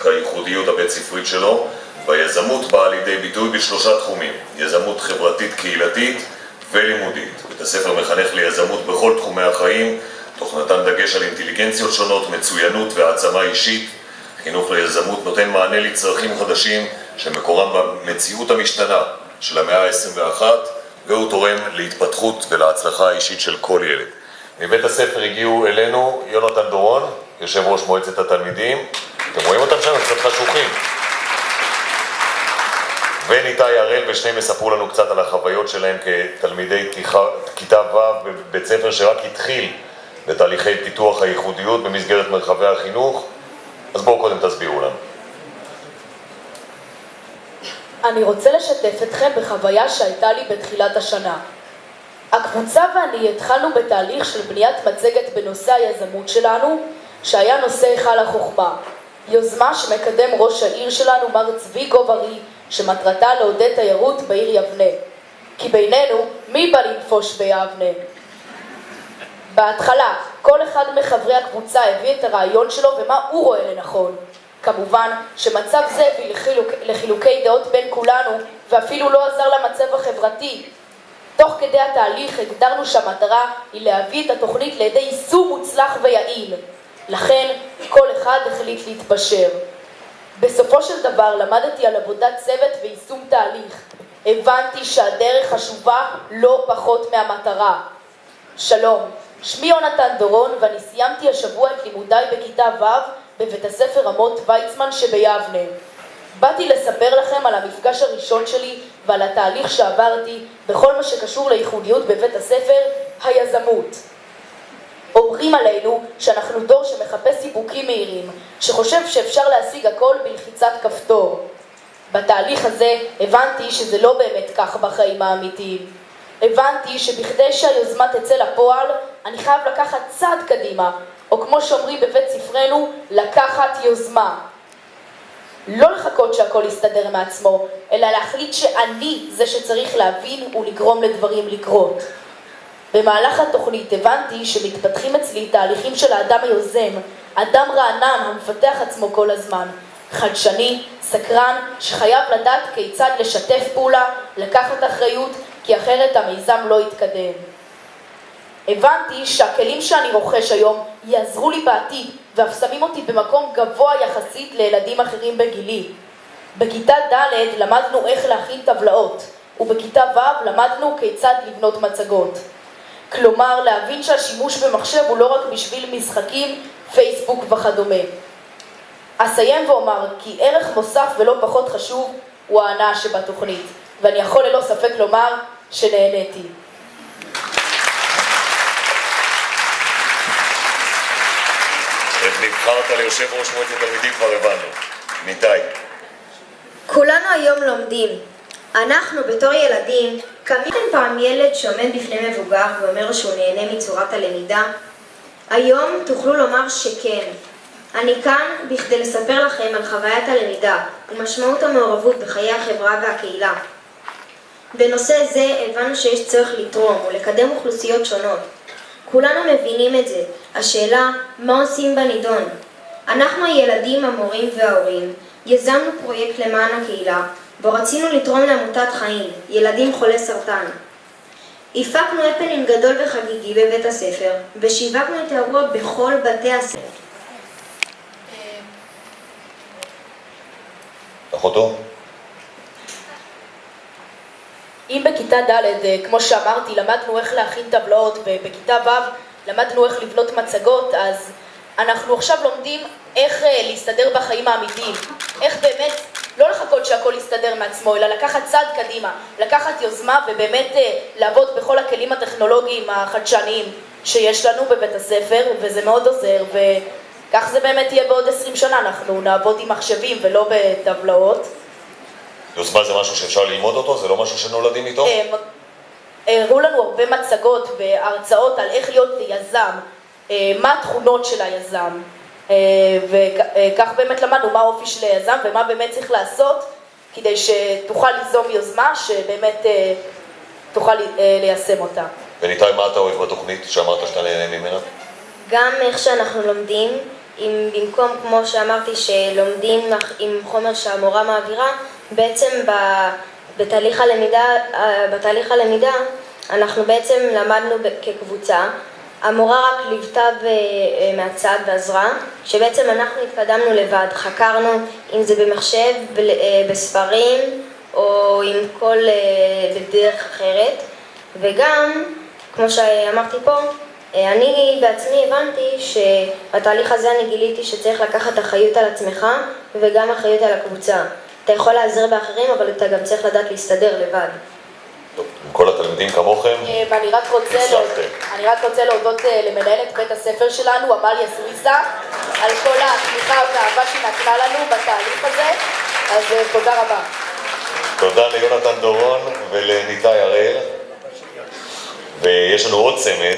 כייחודיות הבית ספרית שלו, והיזמות באה לידי ביטוי בשלושה תחומים: יזמות חברתית קהילתית ולימודית. בית הספר מחנך ליזמות בכל תחומי החיים, תוך נתן דגש על אינטליגנציות שונות, מצוינות והעצמה אישית. חינוך ליזמות נותן מענה לצרכים חדשים שמקורם במציאות המשתנה של המאה ה-21, והוא תורם להתפתחות ולהצלחה האישית של כל ילד. מבית הספר הגיעו אלינו יונתן דורון, יושב ראש מועצת התלמידים. אתם רואים אותם שם? קצת חשוכים. וניתי הראל, ושניהם יספרו לנו קצת על החוויות שלהם כתלמידי כיתה ו' בבית ספר שרק התחיל בתהליכי פיתוח הייחודיות במסגרת מרחבי החינוך. אז בואו קודם תסבירו לנו. אני רוצה לשתף אתכם בחוויה שהייתה לי בתחילת השנה. הקבוצה ואני התחלנו בתהליך של בניית מצגת בנושא היזמות שלנו, שהיה נושא היכל החוכמה. יוזמה שמקדם ראש העיר שלנו, מר צבי גוברי, שמטרתה לעודד תיירות בעיר יבנה. כי בינינו, מי בא לנפוש ביבנה? בהתחלה, כל אחד מחברי הקבוצה הביא את הרעיון שלו ומה הוא רואה לנכון. כמובן שמצב זה הביא לחילוקי דעות בין כולנו, ואפילו לא עזר למצב החברתי. תוך כדי התהליך הגדרנו שהמטרה היא להביא את התוכנית לידי יישום מוצלח ויעיל. לכן כל אחד החליט להתפשר. בסופו של דבר למדתי על עבודת צוות ויישום תהליך. הבנתי שהדרך חשובה לא פחות מהמטרה. שלום, שמי יונתן דורון ואני סיימתי השבוע את לימודיי בכיתה ו' בבית הספר רמות ויצמן שביבנה. באתי לספר לכם על המפגש הראשון שלי ועל התהליך שעברתי בכל מה שקשור לייחודיות בבית הספר, היזמות. אומרים עלינו שאנחנו דור שמחפש סיפוקים מהירים, שחושב שאפשר להשיג הכל בלחיצת כפתור. בתהליך הזה הבנתי שזה לא באמת כך בחיים האמיתיים. הבנתי שבכדי שהיוזמה תצא לפועל, אני חייב לקחת צעד קדימה, או כמו שאומרים בבית ספרנו, לקחת יוזמה. לא לחכות שהכל יסתדר מעצמו, אלא להחליט שאני זה שצריך להבין ולגרום לדברים לקרות. במהלך התוכנית הבנתי שמתפתחים אצלי תהליכים של האדם היוזם, אדם רענן המפתח עצמו כל הזמן, חדשני, סקרן, שחייב לדעת כיצד לשתף פעולה, לקחת אחריות, כי אחרת המיזם לא יתקדם. הבנתי שהכלים שאני רוכש היום יעזרו לי בעתיד, ואף שמים אותי במקום גבוה יחסית לילדים אחרים בגילי. בכיתה ד' למדנו איך להכין טבלאות, ובכיתה ו' למדנו כיצד לבנות מצגות. כלומר, להבין שהשימוש במחשב הוא לא רק בשביל משחקים, פייסבוק וכדומה. אסיים ואומר כי ערך מוסף ולא פחות חשוב הוא ההנאה שבתוכנית, ואני יכול ללא ספק לומר שנהניתי. איך נבחרת ליושב ראש מועצת תלמידים כבר הבנו. ניתי. כולנו היום לומדים. אנחנו בתור ילדים, קמתם פעם ילד שעומד בפני מבוגר ואומר שהוא נהנה מצורת הלמידה? היום תוכלו לומר שכן. אני כאן בכדי לספר לכם על חוויית הלמידה ומשמעות המעורבות בחיי החברה והקהילה. בנושא זה הבנו שיש צורך לתרום ולקדם אוכלוסיות שונות. כולנו מבינים את זה. השאלה, מה עושים בנידון? אנחנו הילדים, המורים וההורים, יזמנו פרויקט למען הקהילה, בו רצינו לתרום לעמותת חיים, ילדים חולי סרטן. הפקנו הפנינג גדול וחגיגי בבית הספר, ושיווקנו את האירוע בכל בתי הספר. אחותו? אם בכיתה ד', כמו שאמרתי, למדנו איך להכין טבלאות, ובכיתה ו' למדנו איך לבנות מצגות, אז אנחנו עכשיו לומדים איך להסתדר בחיים האמיתיים. איך באמת לא לחכות שהכל יסתדר מעצמו, אלא לקחת צעד קדימה, לקחת יוזמה ובאמת לעבוד בכל הכלים הטכנולוגיים החדשניים שיש לנו בבית הספר, וזה מאוד עוזר, וכך זה באמת יהיה בעוד 20 שנה, אנחנו נעבוד עם מחשבים ולא בטבלאות. יוזמה זה משהו שאפשר ללמוד אותו? זה לא משהו שנולדים איתו? הראו לנו הרבה מצגות והרצאות על איך להיות יזם, מה התכונות של היזם, וכך באמת למדנו מה האופי של היזם ומה באמת צריך לעשות כדי שתוכל ליזום יוזמה שבאמת תוכל ליישם אותה. וניתי, מה אתה אוהב בתוכנית שאמרת שאתה נהנה ממנה? גם איך שאנחנו לומדים, אם במקום, כמו שאמרתי, שלומדים עם חומר שהמורה מעבירה, בעצם בתהליך הלמידה אנחנו בעצם למדנו כקבוצה. המורה רק ליוותה מהצד ועזרה, שבעצם אנחנו התקדמנו לבד, חקרנו אם זה במחשב, בספרים או עם כל בדרך אחרת. וגם, כמו שאמרתי פה, אני בעצמי הבנתי שבתהליך הזה אני גיליתי שצריך לקחת אחריות על עצמך וגם אחריות על הקבוצה. אתה יכול לעזר באחרים, אבל אתה גם צריך לדעת להסתדר לבד. טוב, כל התלמידים כמוכם, ואני רק רוצה להודות למנהלת בית הספר שלנו, עמליה סוויסה, על כל התמיכה והאהבה שהיא נתנה לנו בתהליך הזה, אז תודה רבה. תודה ליונתן דורון ולניתאי הראל, ויש לנו עוד צמד.